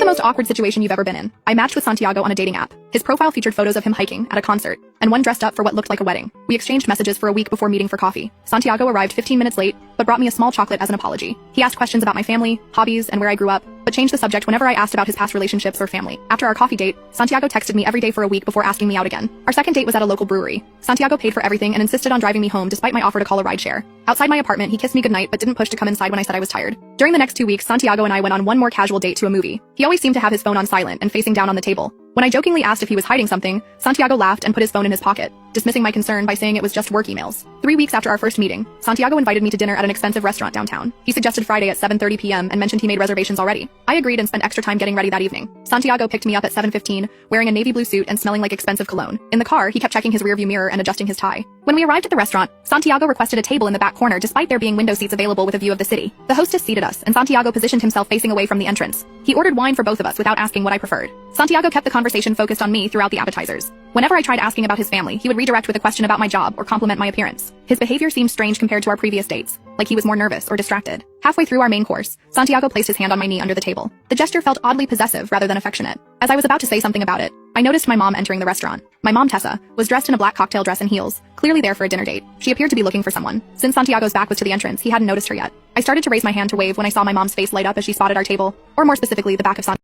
most awkward situation you've ever been in. I matched with Santiago on a dating app. His profile featured photos of him hiking at a concert, and one dressed up for what looked like a wedding. We exchanged messages for a week before meeting for coffee. Santiago arrived 15 minutes late, but brought me a small chocolate as an apology. He asked questions about my family, hobbies, and where I grew up, but changed the subject whenever I asked about his past relationships or family. After our coffee date, Santiago texted me every day for a week before asking me out again. Our second date was at a local brewery. Santiago paid for everything and insisted on driving me home despite my offer to call a rideshare. Outside my apartment, he kissed me goodnight but didn't push to come inside when I said I was tired. During the next 2 weeks, Santiago and I went on one more casual date to a movie. He always seemed to have his phone on silent and facing down on the table. When I jokingly asked if he was hiding something, Santiago laughed and put his phone in his pocket, dismissing my concern by saying it was just work emails. 3 weeks after our first meeting, Santiago invited me to dinner at an expensive restaurant downtown. He suggested Friday at 7:30 p.m. and mentioned he made reservations already. I agreed and spent extra time getting ready that evening. Santiago picked me up at 7:15, wearing a navy blue suit and smelling like expensive cologne. In the car, he kept checking his rearview mirror and adjusting his tie. When we arrived at the restaurant, Santiago requested a table in the back corner despite there being window seats available with a view of the city. The hostess seated us, and Santiago positioned himself facing away from the entrance. He ordered wine for both of us without asking what I preferred. Santiago kept the conversation focused on me throughout the appetizers. Whenever I tried asking about his family, he would redirect with a question about my job or compliment my appearance. His behavior seemed strange compared to our previous dates, like he was more nervous or distracted. Halfway through our main course, Santiago placed his hand on my knee under the table. The gesture felt oddly possessive rather than affectionate. As I was about to say something about it, I noticed my mom entering the restaurant. My mom, Tessa, was dressed in a black cocktail dress and heels, clearly there for a dinner date. She appeared to be looking for someone. Since Santiago's back was to the entrance, he hadn't noticed her yet. I started to raise my hand to wave when I saw my mom's face light up as she spotted our table, or more specifically, the back of Santiago.